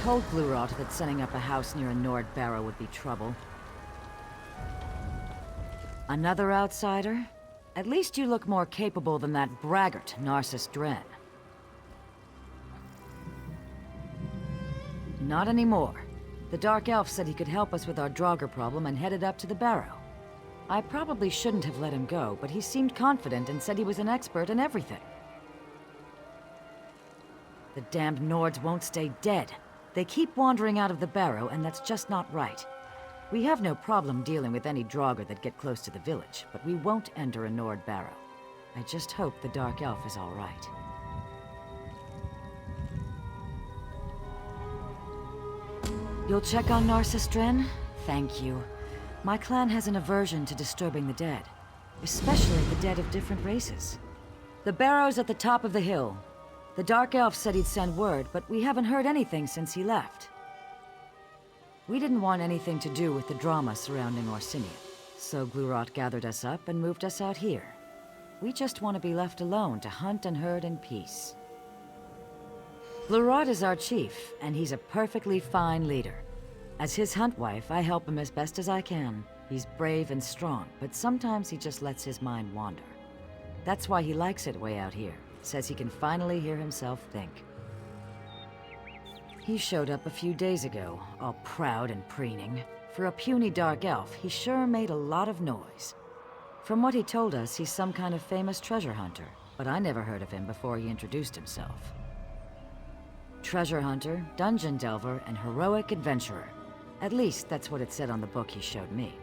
told Gloorot that setting up a house near a Nord barrow would be trouble. Another outsider? At least you look more capable than that braggart, Narsis Dren. Not anymore. The Dark Elf said he could help us with our Draugr problem and headed up to the barrow. I probably shouldn't have let him go, but he seemed confident and said he was an expert in everything. The damned Nords won't stay dead. They keep wandering out of the barrow, and that's just not right. We have no problem dealing with any Draugr that get close to the village, but we won't enter a Nord barrow. I just hope the Dark Elf is all right. You'll check on Narsis Dren? Thank you. My clan has an aversion to disturbing the dead, especially the dead of different races. The barrow's at the top of the hill. The Dark Elf said he'd send word, but we haven't heard anything since he left. We didn't want anything to do with the drama surrounding Orsinian, so Gloorot gathered us up and moved us out here. We just want to be left alone to hunt and herd in peace. Gloorot is our chief, and he's a perfectly fine leader. As his hunt wife, I help him as best as I can. He's brave and strong, but sometimes he just lets his mind wander. That's why he likes it way out here. Says he can finally hear himself think. He showed up a few days ago, all proud and preening. For a puny Dark Elf, he sure made a lot of noise. From what he told us, he's some kind of famous treasure hunter, but I never heard of him before he introduced himself. Treasure hunter, dungeon delver, and heroic adventurer. At least that's what it said on the book he showed me.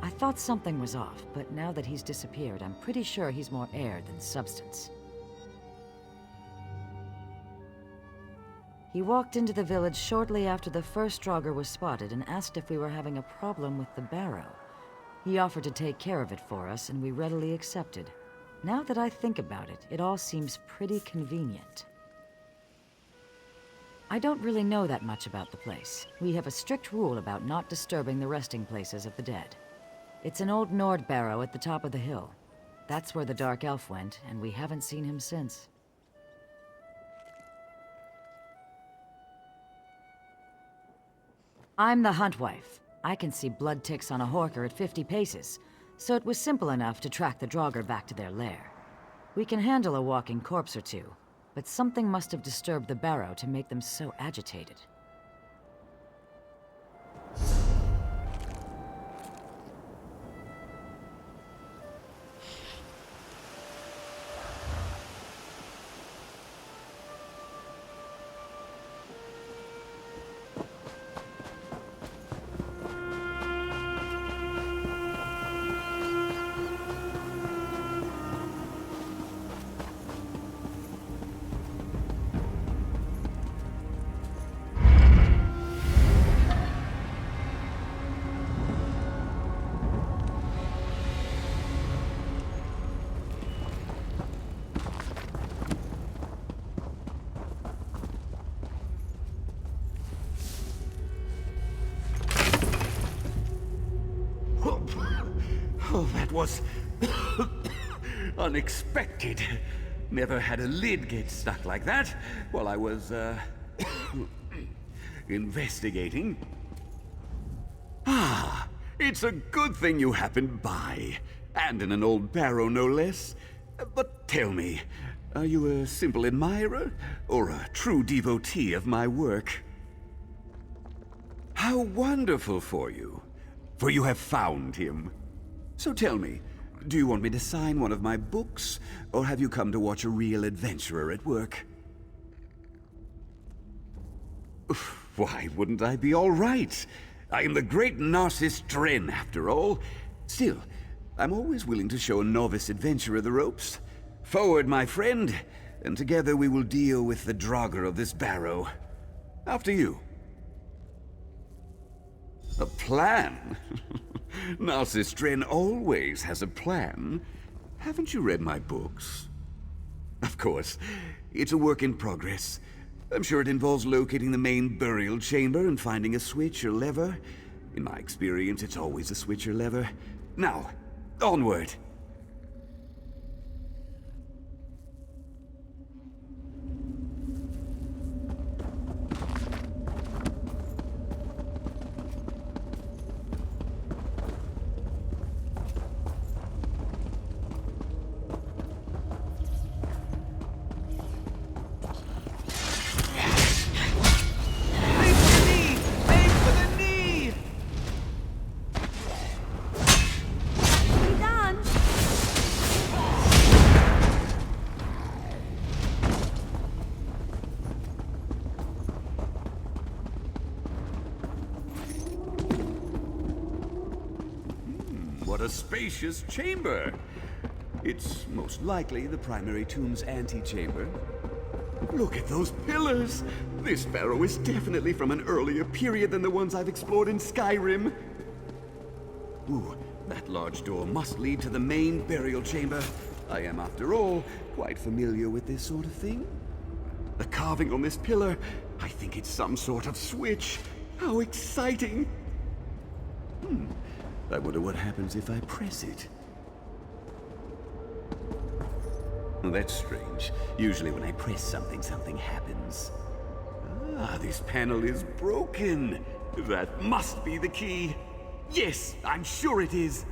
I thought something was off, but now that he's disappeared, I'm pretty sure he's more air than substance. He walked into the village shortly after the first Draugr was spotted and asked if we were having a problem with the barrow. He offered to take care of it for us, and we readily accepted. Now that I think about it, it all seems pretty convenient. I don't really know that much about the place. We have a strict rule about not disturbing the resting places of the dead. It's an old Nord barrow at the top of the hill. That's where the Dark Elf went, and we haven't seen him since. I'm the hunt wife. I can see blood ticks on a horker at 50 paces, so it was simple enough to track the Draugr back to their lair. We can handle a walking corpse or two, but something must have disturbed the barrow to make them so agitated. Oh, that was unexpected. Never had a lid get stuck like that while I was, investigating. Ah, it's a good thing you happened by. And in an old barrow, no less. But tell me, are you a simple admirer or a true devotee of my work? How wonderful for you, for you have found him. So tell me, do you want me to sign one of my books, or have you come to watch a real adventurer at work? Why wouldn't I be all right? I am the great Narsis Dren, after all. Still, I'm always willing to show a novice adventurer the ropes. Forward, my friend, and together we will deal with the Draugr of this barrow. After you. A plan? Narsis Dren always has a plan. Haven't you read my books? Of course. It's a work in progress. I'm sure it involves locating the main burial chamber and finding a switch or lever. In my experience, it's always a switch or lever. Now, onward! what a spacious chamber! It's most likely the primary tomb's antechamber. Look at those pillars! This barrow is definitely from an earlier period than the ones I've explored in Skyrim. Ooh, that large door must lead to the main burial chamber. I am, after all, quite familiar with this sort of thing. The carving on this pillar, I think it's some sort of switch. How exciting! I wonder what happens if I press it. Well, that's strange. Usually when I press something, something happens. Ah, this panel is broken. That must be the key. Yes, I'm sure it is.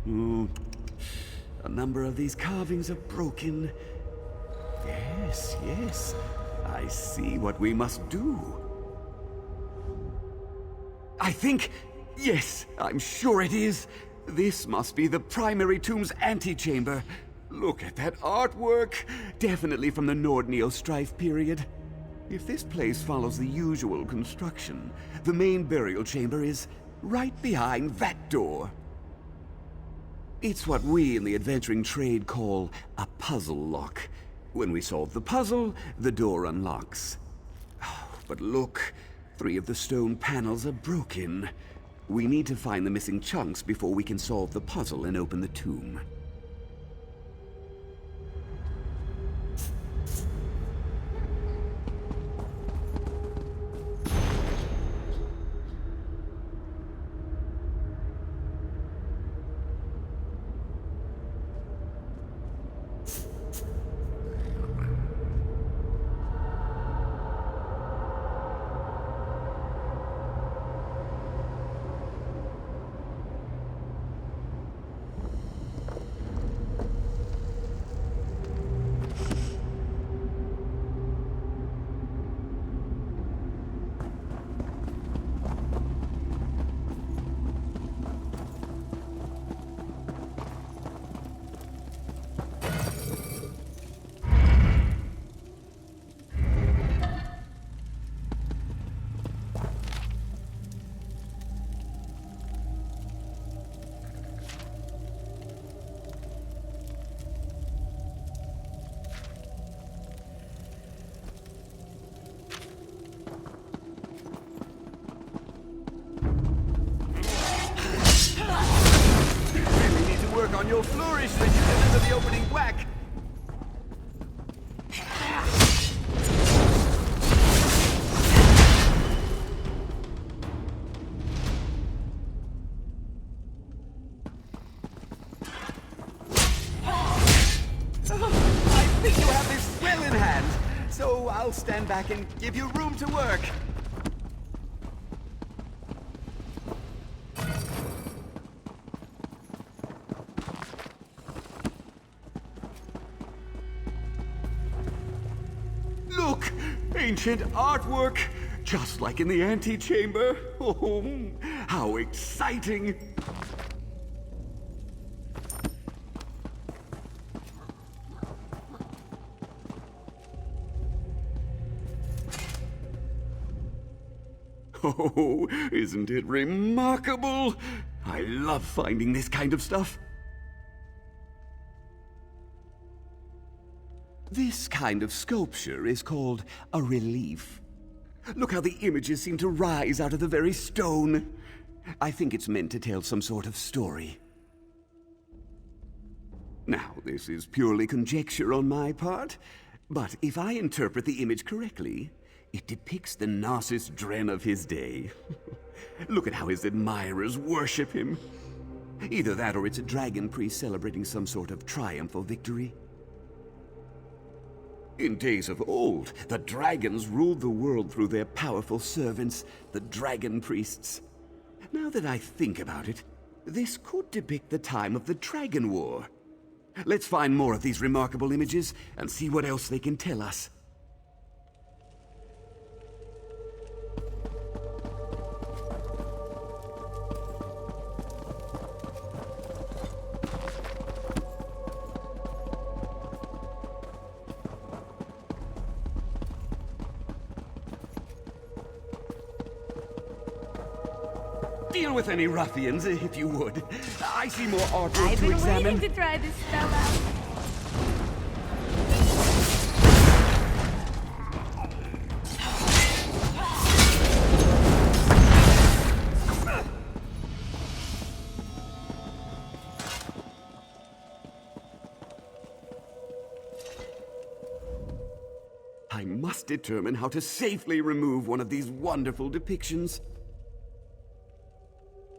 A number of these carvings are broken. Yes, yes. I see what we must do. I think... Yes, I'm sure it is. This must be the primary tomb's antechamber. Look at that artwork. Definitely from the Nord-Neo Strife period. If this place follows the usual construction, the main burial chamber is right behind that door. It's what we in the adventuring trade call a puzzle lock. When we solve the puzzle, the door unlocks. Oh, but look, 3 of the stone panels are broken. We need to find the missing chunks before we can solve the puzzle and open the tomb. On your flourish when you deliver the opening whack. I think you have this well in hand, so I'll stand back and give you room to work. Look! Ancient artwork! Just like in the antechamber. Oh, how exciting! Oh, isn't it remarkable? I love finding this kind of stuff. This kind of sculpture is called a relief. Look how the images seem to rise out of the very stone. I think it's meant to tell some sort of story. Now, this is purely conjecture on my part, but if I interpret the image correctly, it depicts the Narsis Dren of his day. Look at how his admirers worship him. Either that or it's a dragon priest celebrating some sort of triumph or victory. In days of old, the dragons ruled the world through their powerful servants, the dragon priests. Now that I think about it, this could depict the time of the Dragon War. Let's find more of these remarkable images and see what else they can tell us. Deal with any ruffians, if you would. I see more artwork I've to been examine. waiting to try this spell out. I must determine how to safely remove one of these wonderful depictions.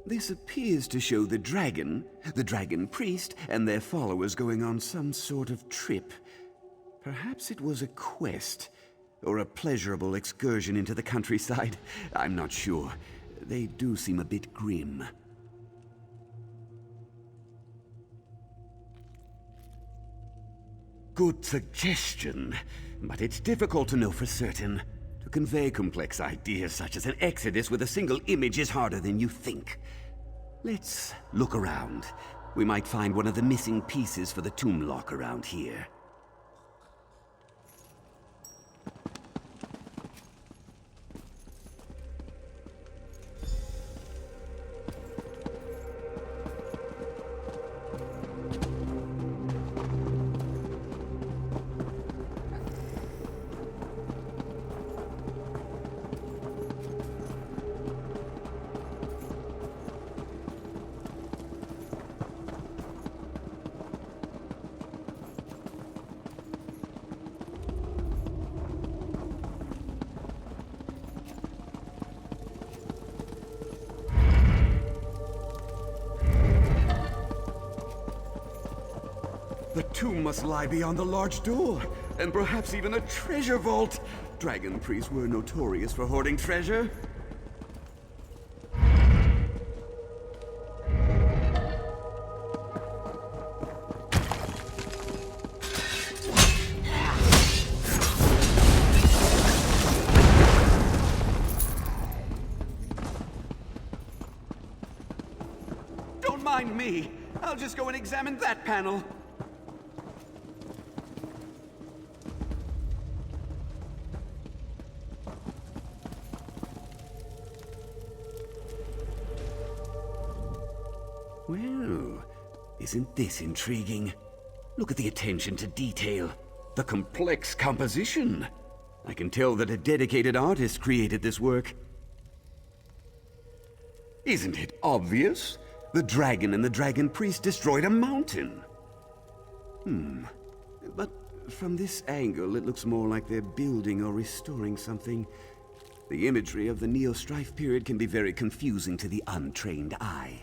This appears to show the dragon priest, and their followers going on some sort of trip. Perhaps it was a quest, or a pleasurable excursion into the countryside. I'm not sure. They do seem a bit grim. Good suggestion, but it's difficult to know for certain. To convey complex ideas such as an exodus with a single image is harder than you think. Let's look around. We might find one of the missing pieces for the tomb lock around here. The tomb must lie beyond the large door, and perhaps even a treasure vault. Dragon priests were notorious for hoarding treasure. Don't mind me. I'll just go and examine that panel. Well, isn't this intriguing? Look at the attention to detail. The complex composition. I can tell that a dedicated artist created this work. Isn't it obvious? The dragon and the dragon priest destroyed a mountain. But from this angle, it looks more like they're building or restoring something. The imagery of the Neo-Strife period can be very confusing to the untrained eye.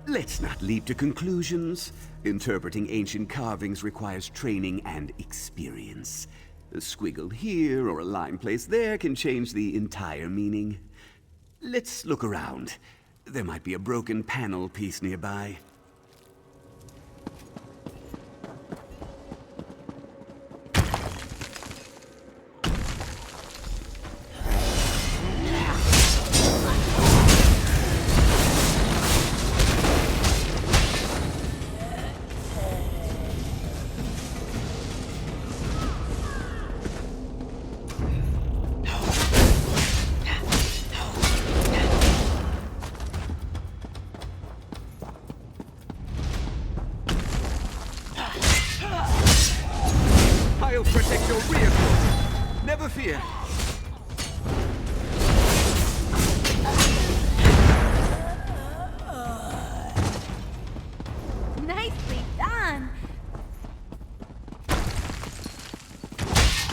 Let's not leap to conclusions. Interpreting ancient carvings requires training and experience. A squiggle here or a line placed there can change the entire meaning. Let's look around. There might be a broken panel piece nearby. I'll protect your rear quarters. Never fear. Nicely done.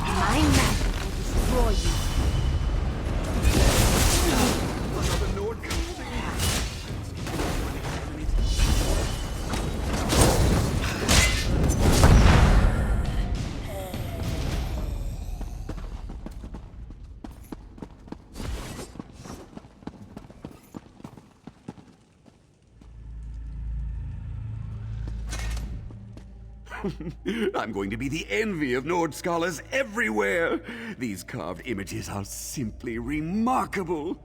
My magic will destroy you. Another Nord coming. I'm going to be the envy of Nord scholars everywhere. These carved images are simply remarkable.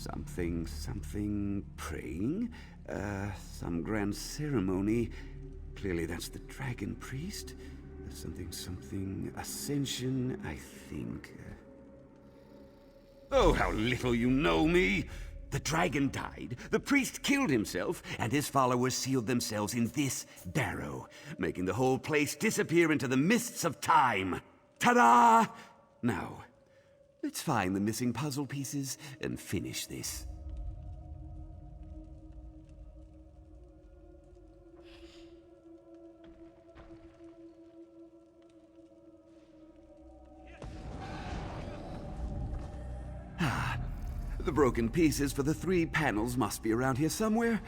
Something praying? Some grand ceremony. Clearly that's the dragon priest. Something ascension, I think. Oh, how little you know me! The dragon died, the priest killed himself, and his followers sealed themselves in this barrow, making the whole place disappear into the mists of time. Ta-da! Now, let's find the missing puzzle pieces and finish this. The broken pieces for the 3 panels must be around here somewhere.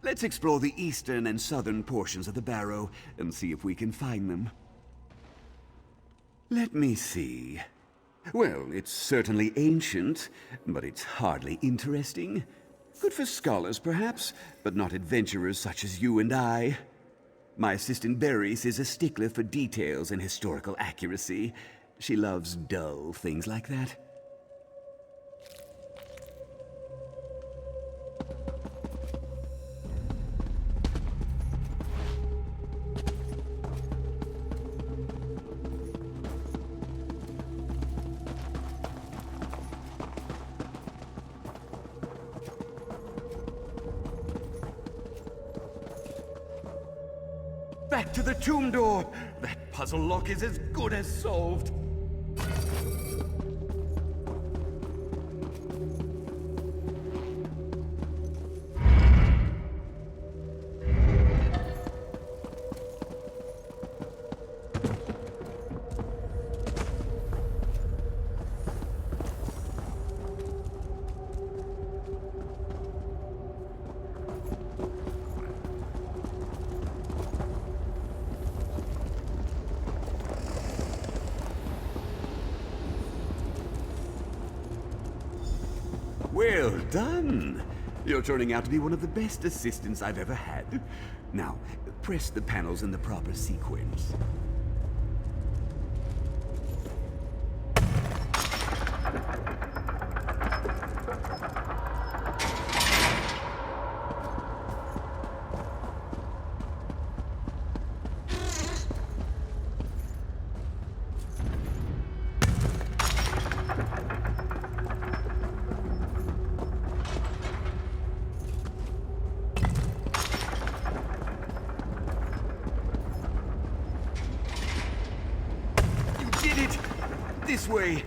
Let's explore the eastern and southern portions of the barrow and see if we can find them. Let me see. Well, it's certainly ancient, but it's hardly interesting. Good for scholars, perhaps, but not adventurers such as you and I. My assistant Berries is a stickler for details and historical accuracy. She loves dull things like that. Back to the tomb door! That puzzle lock is as good as solved. Well done! You're turning out to be one of the best assistants I've ever had. Now, press the panels in the proper sequence. This way!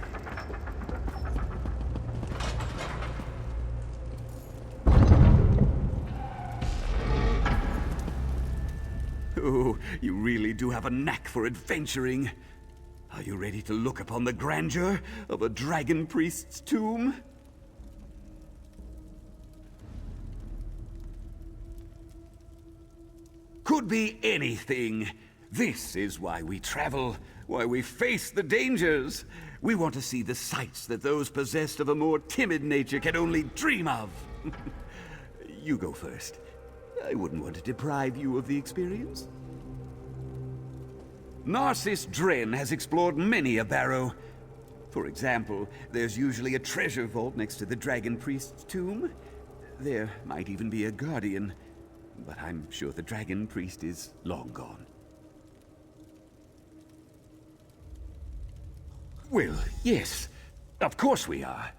Oh, you really do have a knack for adventuring. Are you ready to look upon the grandeur of a dragon priest's tomb? Could be anything. This is why we travel, why we face the dangers. We want to see the sights that those possessed of a more timid nature can only dream of. You go first. I wouldn't want to deprive you of the experience. Narsis Dren has explored many a barrow. For example, there's usually a treasure vault next to the dragon priest's tomb. There might even be a guardian, but I'm sure the dragon priest is long gone. Well, yes, of course we are.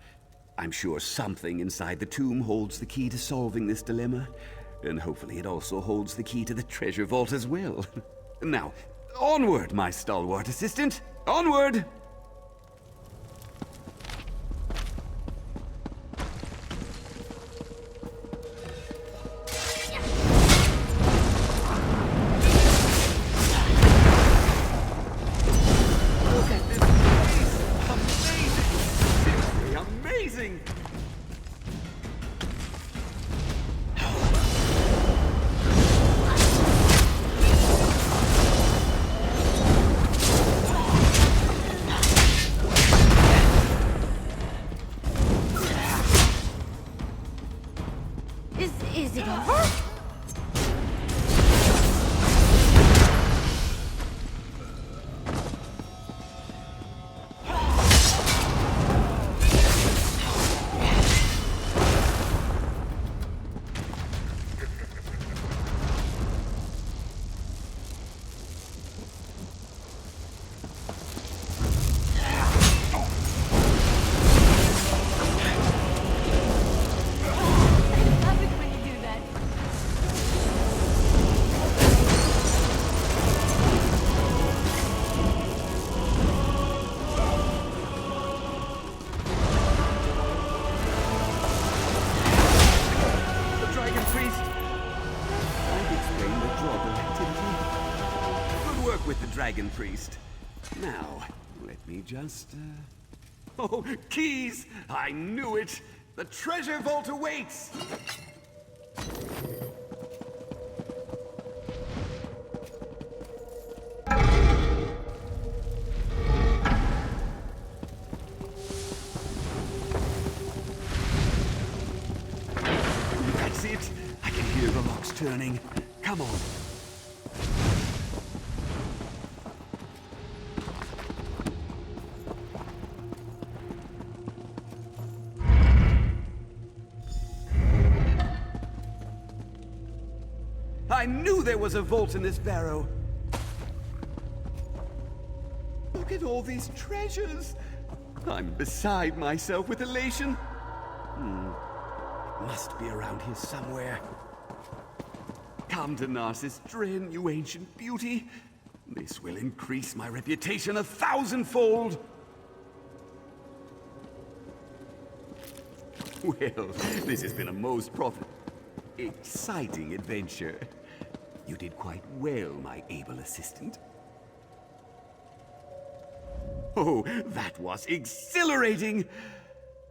I'm sure something inside the tomb holds the key to solving this dilemma, and hopefully it also holds the key to the treasure vault as well. Now, onward, my stalwart assistant! Onward! Is it over? Dragon Priest. Now, let me just, Oh, keys! I knew it! The treasure vault awaits! That's it! I can hear the locks turning. Come on. I knew there was a vault in this barrow. Look at all these treasures. I'm beside myself with elation. It must be around here somewhere. Come to Narsis Dren, you ancient beauty. This will increase my reputation 1,000-fold. Well, this has been a most exciting adventure. You did quite well, my able assistant. Oh, that was exhilarating!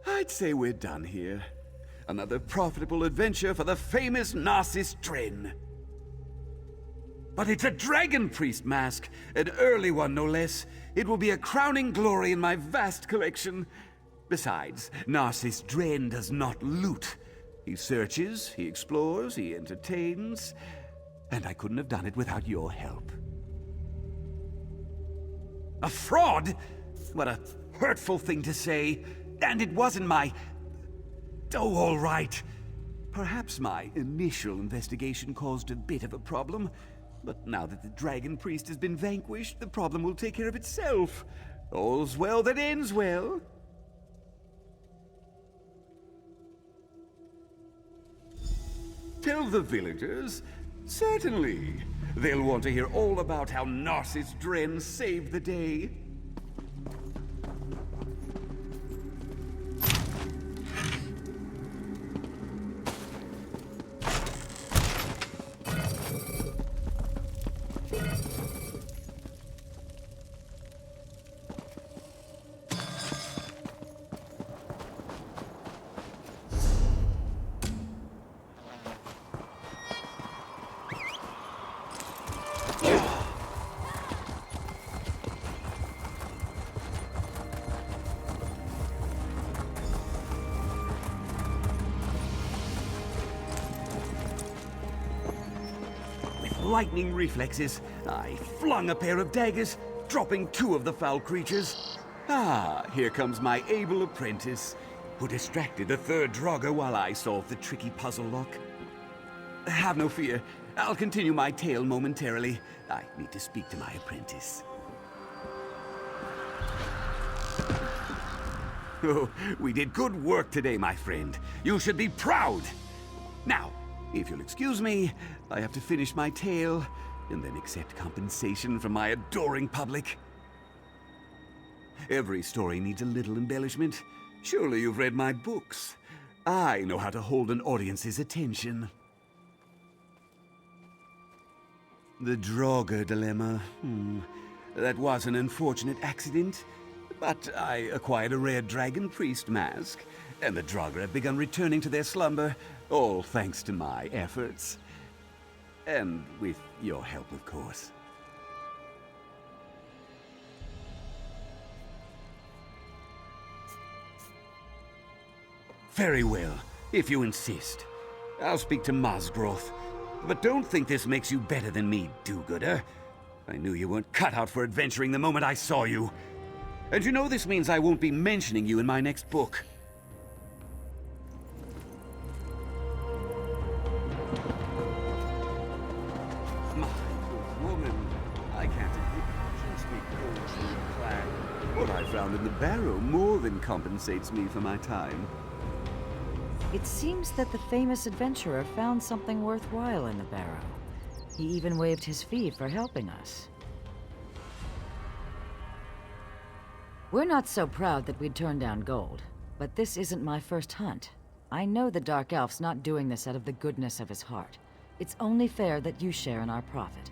I'd say we're done here. Another profitable adventure for the famous Narsis Dren. But it's a Dragon Priest mask, an early one no less. It will be a crowning glory in my vast collection. Besides, Narsis Dren does not loot. He searches, he explores, he entertains, and I couldn't have done it without your help. A fraud? What a hurtful thing to say. And it wasn't my... Oh, all right. Perhaps my initial investigation caused a bit of a problem, but now that the Dragon Priest has been vanquished, the problem will take care of itself. All's well that ends well. Tell the villagers? Certainly. They'll want to hear all about how Narsis Dren saved the day. Lightning reflexes, I flung a pair of daggers, dropping 2 of the foul creatures. Ah, here comes my able apprentice, who distracted the 3rd Draugr while I solved the tricky puzzle lock. Have no fear, I'll continue my tale momentarily. I need to speak to my apprentice. Oh, we did good work today, my friend. You should be proud. Now, if you'll excuse me, I have to finish my tale, and then accept compensation from my adoring public. Every story needs a little embellishment. Surely you've read my books. I know how to hold an audience's attention. The Draugr dilemma. That was an unfortunate accident, but I acquired a rare Dragon Priest mask, and the Draugr have begun returning to their slumber, all thanks to my efforts. And with your help, of course. Very well, if you insist. I'll speak to Mazgroth. But don't think this makes you better than me, do-gooder. I knew you weren't cut out for adventuring the moment I saw you. And you know this means I won't be mentioning you in my next book. My good woman, I can't admit just me gold from your clan. What I found in the barrow more than compensates me for my time. It seems that the famous adventurer found something worthwhile in the barrow. He even waived his fee for helping us. We're not so proud that we'd turn down gold, but this isn't my first hunt. I know the Dark Elf's not doing this out of the goodness of his heart. It's only fair that you share in our profit.